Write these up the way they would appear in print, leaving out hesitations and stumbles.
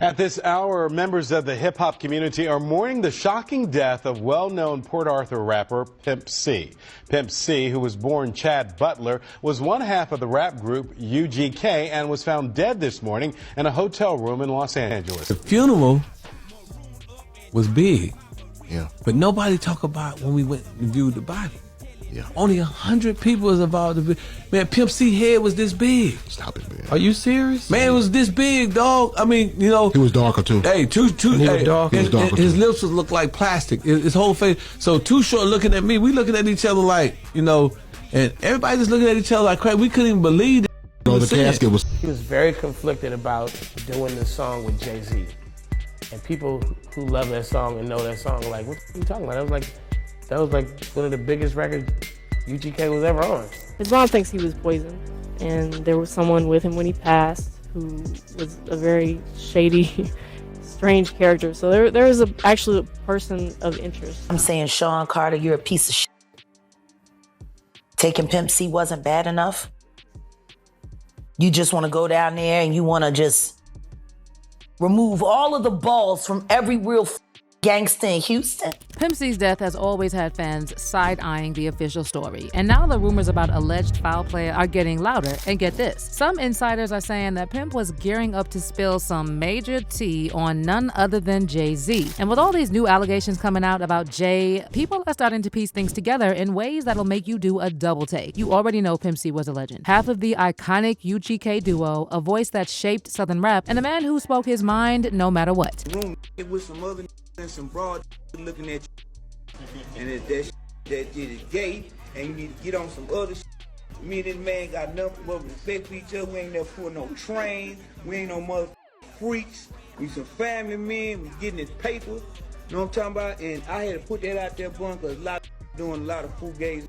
At this hour, members of the hip-hop community are mourning the shocking death of well-known Port Arthur rapper Pimp C. Pimp C, who was born Chad Butler, was one half of the rap group UGK and was found dead this morning in a hotel room in Los Angeles. The funeral was big, but nobody talk about when we went and viewed the body. Yeah. Only 100 people was involved. Man, Pimp C head was this big. Stop it, man. Are you serious? Man, it was this big, dog. I mean, you know. He was darker, too. Hey, too dark. His lips would look like plastic. His whole face. So Too Short looking at me. We looking at each other like, you know, and everybody just looking at each other like crazy. We couldn't even believe that. The casket was. He was very conflicted about doing this song with Jay-Z. And people who love that song and know that song are like, what are you talking about? That was like one of the biggest records UGK was ever on. His mom thinks he was poisoned, and there was someone with him when he passed who was a very shady, strange character. So there was actually a person of interest. I'm saying, Sean Carter, you're a piece of shit. Taking Pimp C wasn't bad enough. You just want to go down there and you want to just remove all of the balls from every real gangster in Houston. Pimp C's death has always had fans side-eyeing the official story. And now the rumors about alleged foul play are getting louder. And get this, some insiders are saying that Pimp was gearing up to spill some major tea on none other than Jay-Z. And with all these new allegations coming out about Jay, people are starting to piece things together in ways that'll make you do a double take. You already know Pimp C was a legend. Half of the iconic UGK duo, a voice that shaped Southern rap, and a man who spoke his mind no matter what. With some other and some broad looking at you, and if that shit is gay, and you need to get on some other shit. Me and this man got nothing but respect for each other. We ain't never put no trains. We ain't no mother freaks. We some family men. We getting this paper. You know what I'm talking about? And I had to put that out there, bun, because a lot of doing a lot of fugazi.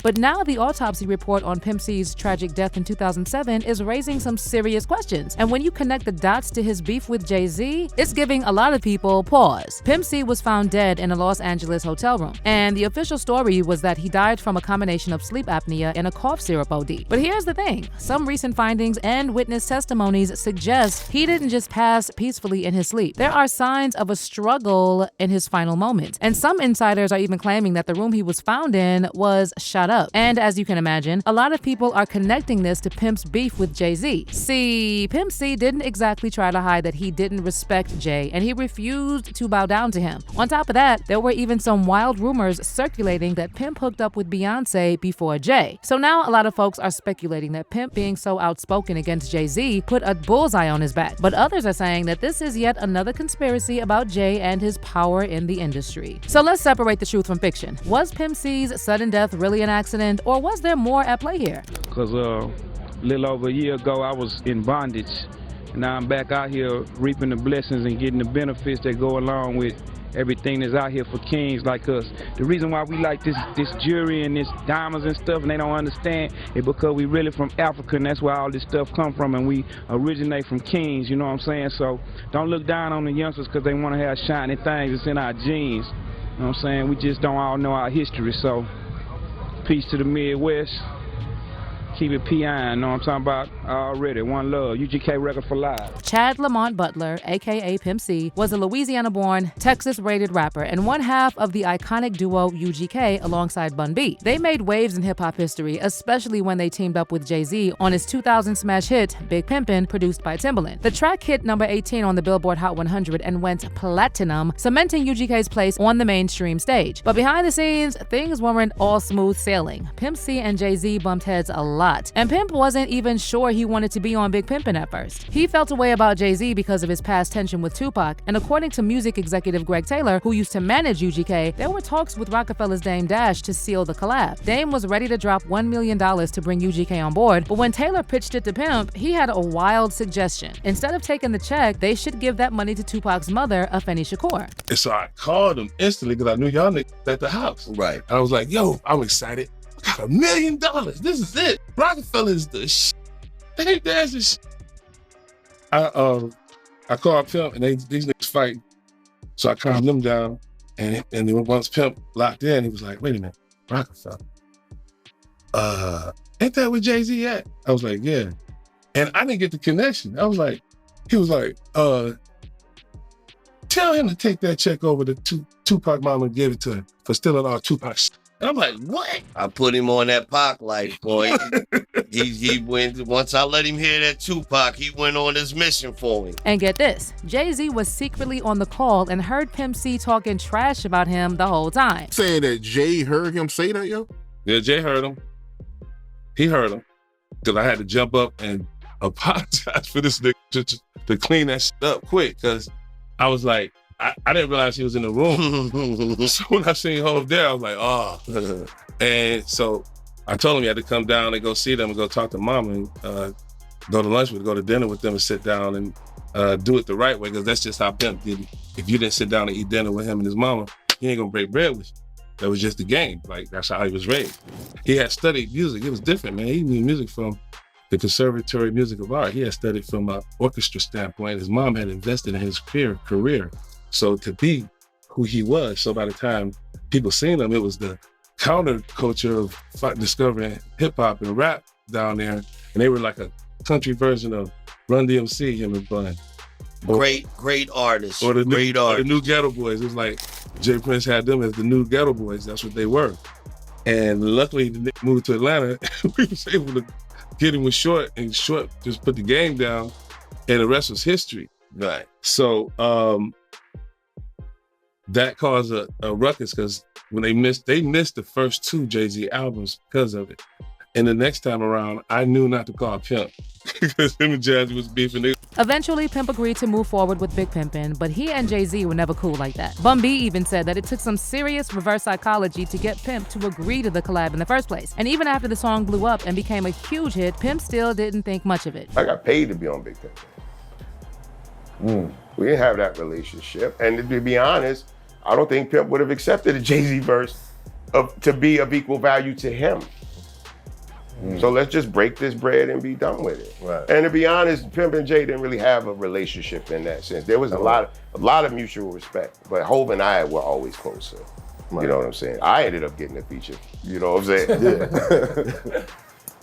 But now the autopsy report on Pimp C's tragic death in 2007 is raising some serious questions. And when you connect the dots to his beef with Jay-Z, it's giving a lot of people pause. Pimp C was found dead in a Los Angeles hotel room. And the official story was that he died from a combination of sleep apnea and a cough syrup OD. But here's the thing. Some recent findings and witness testimonies suggest he didn't just pass peacefully in his sleep. There are signs of a struggle in his final moments. And some insiders are even claiming that the room he was found in was shot up. And as you can imagine, a lot of people are connecting this to Pimp's beef with Jay-Z. See, Pimp C didn't exactly try to hide that he didn't respect Jay, and he refused to bow down to him. On top of that, there were even some wild rumors circulating that Pimp hooked up with Beyonce before Jay. So now a lot of folks are speculating that Pimp being so outspoken against Jay-Z put a bullseye on his back. But others are saying that this is yet another conspiracy about Jay and his power in the industry. So let's separate the truth from fiction. Was Pimp C's sudden death really an accident, or was there more at play here? Because a little over a year ago, I was in bondage. Now I'm back out here reaping the blessings and getting the benefits that go along with everything that's out here for kings like us. The reason why we like this jewelry and this diamonds and stuff, and they don't understand, is because we really from Africa, and that's where all this stuff come from, and we originate from kings, you know what I'm saying? So don't look down on the youngsters because they want to have shiny things. It's in our genes, you know what I'm saying? We just don't all know our history, so peace to the Midwest. Keep it PI, know what I'm talking about? Already, one love, UGK record for life. Chad Lamont Butler, aka Pimp C, was a Louisiana-born, Texas-rated rapper and one half of the iconic duo UGK alongside Bun B. They made waves in hip-hop history, especially when they teamed up with Jay-Z on his 2000 smash hit, Big Pimpin', produced by Timbaland. The track hit number 18 on the Billboard Hot 100 and went platinum, cementing UGK's place on the mainstream stage. But behind the scenes, things weren't all smooth sailing. Pimp C and Jay-Z bumped heads a lot. And Pimp wasn't even sure he wanted to be on Big Pimpin' at first. He felt a way about Jay-Z because of his past tension with Tupac, and according to music executive Greg Taylor, who used to manage UGK, there were talks with Rockefeller's Dame Dash to seal the collab. Dame was ready to drop $1 million to bring UGK on board, but when Taylor pitched it to Pimp, he had a wild suggestion. Instead of taking the check, they should give that money to Tupac's mother, Afeni Shakur. And so I called him instantly because I knew y'all niggas at the house. Right. And I was like, yo, I'm excited. I got $1 million. This is it. Rockefeller is the shit. Hey, that's the shit. I called Pimp and these niggas fight. So I calmed them down. And then once Pimp locked in, he was like, wait a minute, Rockefeller. Ain't that where Jay-Z at? I was like, yeah. And I didn't get the connection. I was like, he was like, tell him to take that check over to Tupac mama and give it to him for stealing all Tupac's. And I'm like, what? I put him on that Pac life, boy. he went, once I let him hear that Tupac, he went on his mission for me. And get this, Jay-Z was secretly on the call and heard Pimp C talking trash about him the whole time. Saying that Jay heard him say that, yo? Yeah, Jay heard him. He heard him. Because I had to jump up and apologize for this nigga to clean that shit up quick. Because I was like, I didn't realize he was in the room. So when I seen Hov there, I was like, oh. And so I told him he had to come down and go see them and go talk to mama and go to lunch with, go to dinner with them and sit down and do it the right way, because that's just how Pimp did it. If you didn't sit down and eat dinner with him and his mama, he ain't gonna break bread with you. That was just the game. Like, that's how he was raised. He had studied music. It was different, man. He knew music from the Conservatory Music of Art. He had studied from an orchestra standpoint. His mom had invested in his career. So to be who he was, so by the time people seen him, it was the counterculture of discovering hip hop and rap down there. And they were like a country version of Run DMC, him and Bun. Great artists. Or the artists. new Ghetto Boys. It was like Jay Prince had them as the new Ghetto Boys. That's what they were. And luckily, they moved to Atlanta. We was able to get him with Short, and Short just put the game down, and the rest was history. Right. So that caused a ruckus, because when they missed the first two Jay-Z albums because of it. And the next time around, I knew not to call Pimp because him and Jazzy was beefing. Eventually, Pimp agreed to move forward with Big Pimpin', but he and Jay-Z were never cool like that. Bun B even said that it took some serious reverse psychology to get Pimp to agree to the collab in the first place. And even after the song blew up and became a huge hit, Pimp still didn't think much of it. I got paid to be on Big Pimpin'. We didn't have that relationship. And to be honest, I don't think Pimp would have accepted a Jay-Z verse to be of equal value to him. So let's just break this bread and be done with it. Right. And to be honest, Pimp and Jay didn't really have a relationship in that sense. There was a lot of mutual respect, but Hov and I were always closer. Right. You know what I'm saying? I ended up getting a feature. You know what I'm saying? Yeah.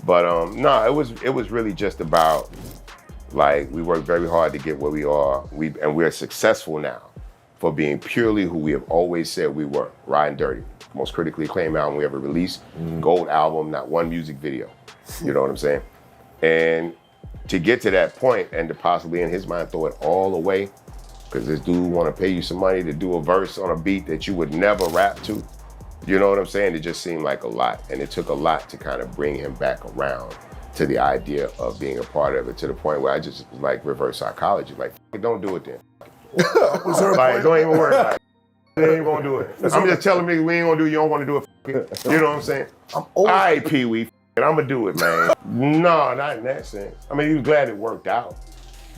But no, it was really just about, like, we worked very hard to get where we are. We're successful now for being purely who we have always said we were, Riding Dirty. Most critically acclaimed album we ever released, gold album, not one music video. You know what I'm saying? And to get to that point and to possibly in his mind throw it all away, because this dude want to pay you some money to do a verse on a beat that you would never rap to. You know what I'm saying? It just seemed like a lot, and it took a lot to kind of bring him back around to the idea of being a part of it, to the point where I just was like reverse psychology, like, don't do it then. Like, don't even worry about it. They ain't gonna do it. I'm just telling niggas we ain't gonna do it, you don't wanna do it, you know what I'm saying? All right, Pee-wee, I'm gonna do it, man. No, not in that sense. I mean, he was glad it worked out,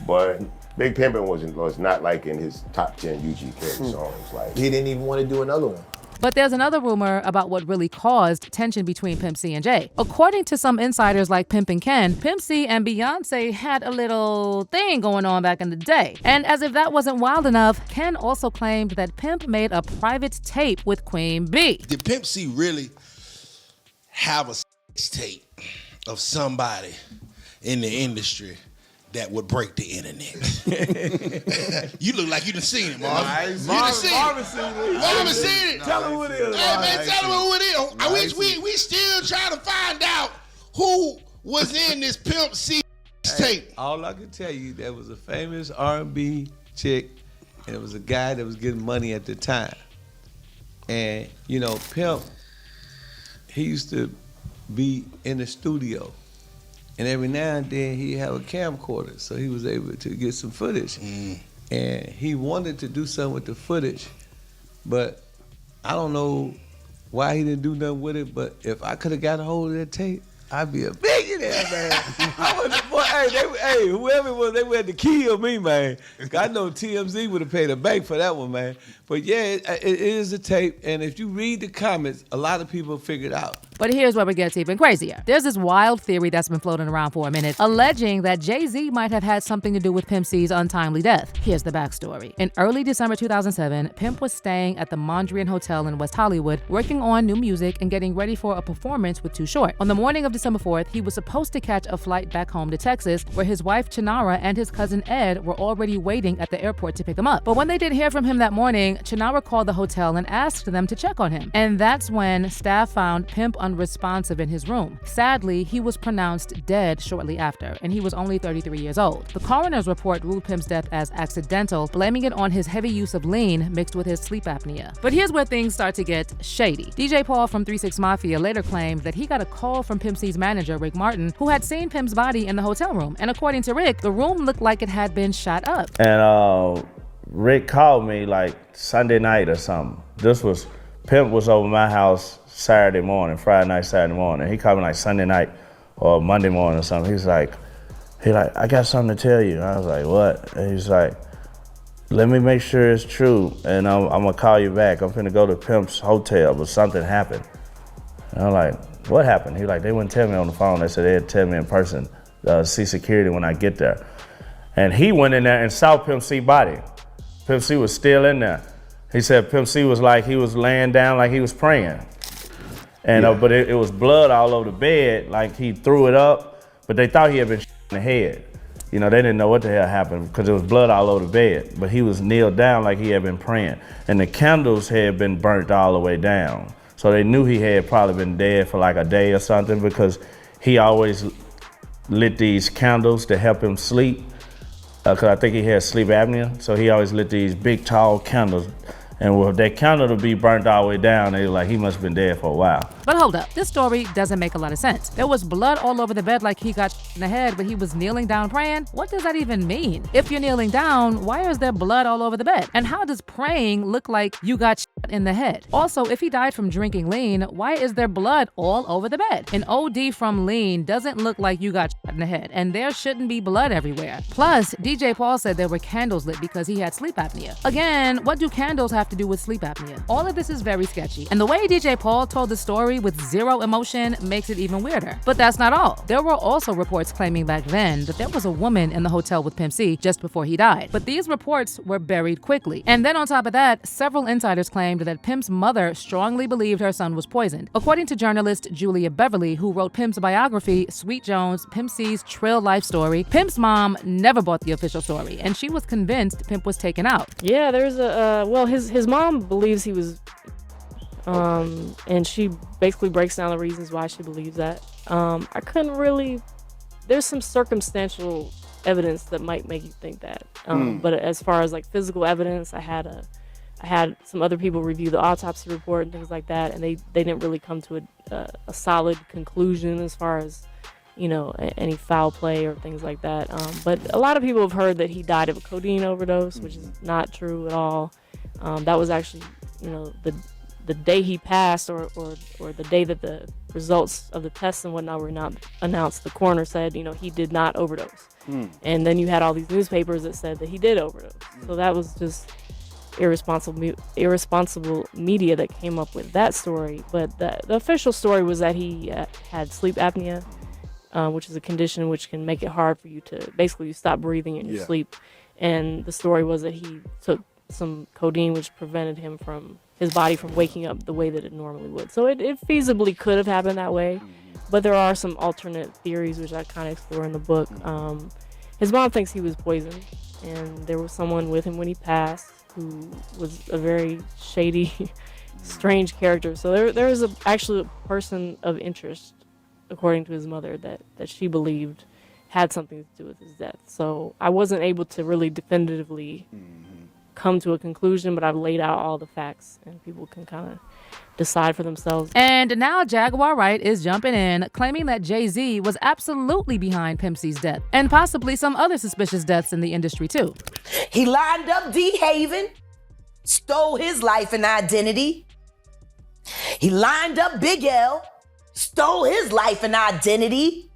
but Big Pimpin' was not like in his top 10 UGK songs. Like, he didn't even want to do another one. But there's another rumor about what really caused tension between Pimp C and Jay. According to some insiders like Pimp and Ken, Pimp C and Beyonce had a little thing going on back in the day. And as if that wasn't wild enough, Ken also claimed that Pimp made a private tape with Queen Bee. Did Pimp C really have a tape of somebody in the industry that would break the internet? You look like you done seen it, Marvin. You done seen it. Marvin seen it. Tell him who it is. Hey, man, tell him who it is. I wish we still trying to find out who was in this Pimp C tape. All I can tell you, there was a famous R&B chick, and it was a guy that was getting money at the time. And, you know, Pimp, he used to be in the studio. And every now and then he'd have a camcorder, so he was able to get some footage. And he wanted to do something with the footage, but I don't know why he didn't do nothing with it, but if I could have got a hold of that tape, I'd be a billionaire, man. Whoever it was, they had to kill me, man. I know TMZ would have paid a bank for that one, man. But yeah, it is a tape, and if you read the comments, a lot of people figured out But here's where it gets even crazier. There's this wild theory that's been floating around for a minute, alleging that Jay-Z might have had something to do with Pimp C's untimely death. Here's the backstory. In early December 2007, Pimp was staying at the Mondrian Hotel in West Hollywood, working on new music and getting ready for a performance with Too Short. On the morning of December 4th, he was supposed to catch a flight back home to Texas, where his wife Chinara and his cousin Ed were already waiting at the airport to pick him up. But when they didn't hear from him that morning, Chinara called the hotel and asked them to check on him. And that's when staff found Pimp unresponsive in his room. Sadly, he was pronounced dead shortly after, and he was only 33 years old. The coroner's report ruled Pimp's death as accidental, blaming it on his heavy use of lean mixed with his sleep apnea. But here's where things start to get shady. DJ Paul from 3 6 Mafia later claimed that he got a call from Pimp C's manager, Rick Martin, who had seen Pimp's body in the hotel room. And according to Rick, the room looked like it had been shot up. And Rick called me like Sunday night or something. Pimp was over my house Friday night, Saturday morning. He called me like Sunday night or Monday morning or something. He's like, I got something to tell you. I was like, what? And he's like, let me make sure it's true, and I'm gonna call you back. I'm finna go to Pimp's hotel, but something happened. And I'm like, what happened? He's like, they wouldn't tell me on the phone. They said they'd tell me in person, see security when I get there. And he went in there and saw Pimp C's body. Pimp C was still in there. He said Pimp C was like, he was laying down like he was praying. And but it was blood all over the bed, like he threw it up, but they thought he had been shot in the head. You know, they didn't know what the hell happened because there was blood all over the bed, but he was kneeled down like he had been praying. And the candles had been burnt all the way down. So they knew he had probably been dead for like a day or something, because he always lit these candles to help him sleep, because I think he had sleep apnea. So he always lit these big, tall candles. And with that candle to be burnt all the way down, they were like, he must have been dead for a while. But hold up, this story doesn't make a lot of sense. There was blood all over the bed like he got in the head, but he was kneeling down praying? What does that even mean? If you're kneeling down, why is there blood all over the bed? And how does praying look like you got shot in the head? Also, if he died from drinking lean, why is there blood all over the bed? An OD from lean doesn't look like you got shot in the head, and there shouldn't be blood everywhere. Plus, DJ Paul said there were candles lit because he had sleep apnea. Again, what do candles have to do with sleep apnea? All of this is very sketchy, and the way DJ Paul told the story with zero emotion makes it even weirder. But that's not all. There were also reports claiming back then that there was a woman in the hotel with Pimp C just before he died. But these reports were buried quickly. And then on top of that, several insiders claimed that Pimp's mother strongly believed her son was poisoned. According to journalist Julia Beverly, who wrote Pimp's biography, Sweet Jones, Pimp C's Trill Life Story, Pimp's mom never bought the official story, and she was convinced Pimp was taken out. Yeah, there's his mom believes he was, and she basically breaks down the reasons why she believes that. I couldn't really, there's some circumstantial evidence that might make you think that. But as far as like physical evidence, I had some other people review the autopsy report and things like that, and they didn't really come to a solid conclusion as far as, you know, any foul play or things like that. But a lot of people have heard that he died of a codeine overdose, which is not true at all. That was actually, you know, the day he passed, or the day that the results of the tests and whatnot were not announced, the coroner said, you know, he did not overdose. And then you had all these newspapers that said that he did overdose. So that was just irresponsible media that came up with that story. But the official story was that he had sleep apnea, which is a condition which can make it hard for you to, basically you stop breathing in your sleep. And the story was that he took some codeine which prevented his body from waking up the way that it normally would. So it feasibly could have happened that way, but there are some alternate theories which I kind of explore in the book. His mom thinks he was poisoned, and there was someone with him when he passed who was a very shady, strange character. So there is actually a person of interest, according to his mother, that she believed had something to do with his death. So I wasn't able to really definitively come to a conclusion, but I've laid out all the facts and people can kind of decide for themselves. And now Jaguar Wright is jumping in, claiming that Jay-Z was absolutely behind Pimp C's death, and possibly some other suspicious deaths in the industry too. He lined up D. Haven, stole his life and identity. He lined up Big L, stole his life and identity.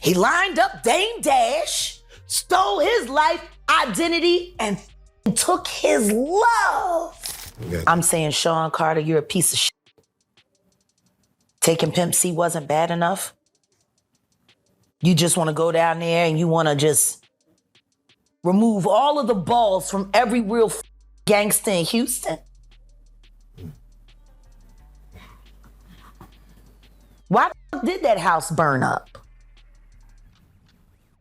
He lined up Dame Dash, stole his life, identity, and took his love. I'm saying, Sean Carter, you're a piece of shit. taking Pimp C wasn't bad enough? You just want to go down there and you want to just remove all of the balls from every real gangster in Houston? Why the fuck did that house burn up?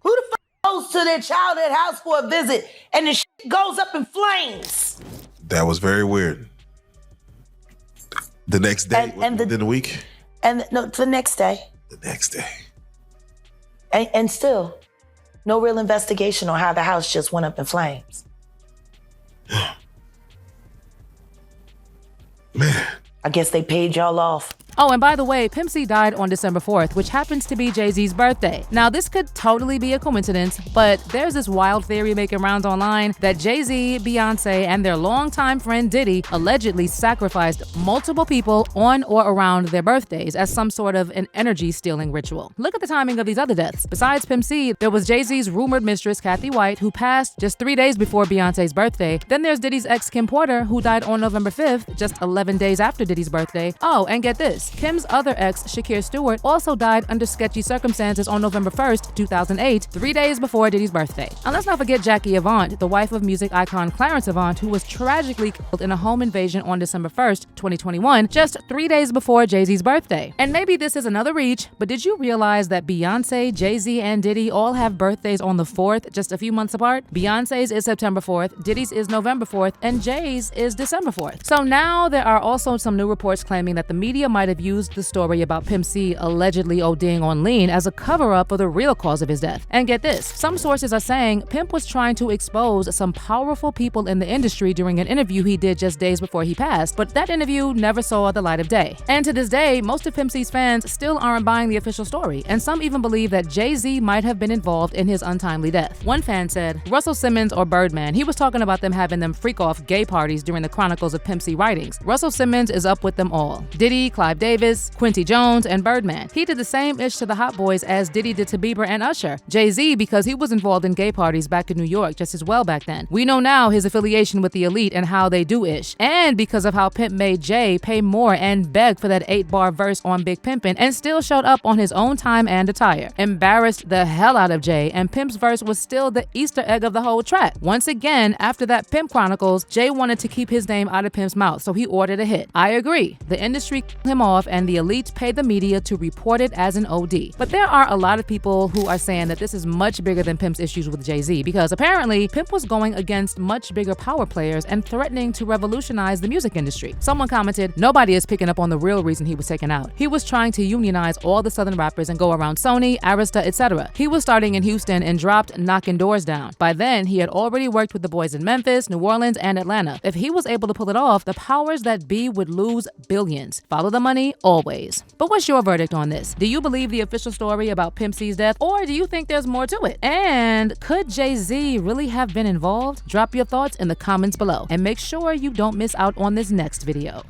Who the fuck goes to their childhood house for a visit and the shit goes up in flames? That was very weird. The next day, within a week? And no, the next day. The next day. And still, no real investigation on how the house just went up in flames. Man. I guess they paid y'all off. Oh, and by the way, Pimp C died on December 4th, which happens to be Jay-Z's birthday. Now, this could totally be a coincidence, but there's this wild theory making rounds online that Jay-Z, Beyonce, and their longtime friend Diddy allegedly sacrificed multiple people on or around their birthdays as some sort of an energy-stealing ritual. Look at the timing of these other deaths. Besides Pimp C, there was Jay-Z's rumored mistress, Kathy White, who passed just 3 days before Beyonce's birthday. Then there's Diddy's ex, Kim Porter, who died on November 5th, just 11 days after Diddy's birthday. Oh, and get this. Kim's other ex, Shakir Stewart, also died under sketchy circumstances on November 1st, 2008, 3 days before Diddy's birthday. And let's not forget Jackie Avant, the wife of music icon Clarence Avant, who was tragically killed in a home invasion on December 1st, 2021, just 3 days before Jay-Z's birthday. And maybe this is another reach, but did you realize that Beyonce, Jay-Z, and Diddy all have birthdays on the 4th, just a few months apart? Beyonce's is September 4th, Diddy's is November 4th, and Jay's is December 4th. So now there are also some new reports claiming that the media might have used the story about Pimp C allegedly ODing on lean as a cover-up for the real cause of his death. And get this, some sources are saying Pimp was trying to expose some powerful people in the industry during an interview he did just days before he passed, but that interview never saw the light of day. And to this day, most of Pimp C's fans still aren't buying the official story, and some even believe that Jay-Z might have been involved in his untimely death. One fan said, Russell Simmons or Birdman, he was talking about them having them freak off gay parties during the chronicles of Pimp C writings. Russell Simmons is up with them all. Diddy, Clive Davis, Quincy Jones, and Birdman. He did the same ish to the Hot Boys as Diddy did to Bieber and Usher. Jay-Z, because he was involved in gay parties back in New York just as well back then. We know now his affiliation with the elite and how they do ish. And because of how Pimp made Jay pay more and beg for that 8-bar verse on Big Pimpin' and still showed up on his own time and attire. Embarrassed the hell out of Jay, and Pimp's verse was still the Easter egg of the whole track. Once again, after that Pimp Chronicles, Jay wanted to keep his name out of Pimp's mouth, so he ordered a hit. I agree. The industry kicked him off and the elites paid the media to report it as an OD. But there are a lot of people who are saying that this is much bigger than Pimp's issues with Jay-Z, because apparently Pimp was going against much bigger power players and threatening to revolutionize the music industry. Someone commented, nobody is picking up on the real reason he was taken out. He was trying to unionize all the Southern rappers and go around Sony, Arista, etc. He was starting in Houston and dropped knocking doors down. By then, he had already worked with the boys in Memphis, New Orleans, and Atlanta. If he was able to pull it off, the powers that be would lose billions. Follow the money, always. But what's your verdict on this? Do you believe the official story about Pimp C's death, or do you think there's more to it? And could Jay-Z really have been involved? Drop your thoughts in the comments below, and make sure you don't miss out on this next video.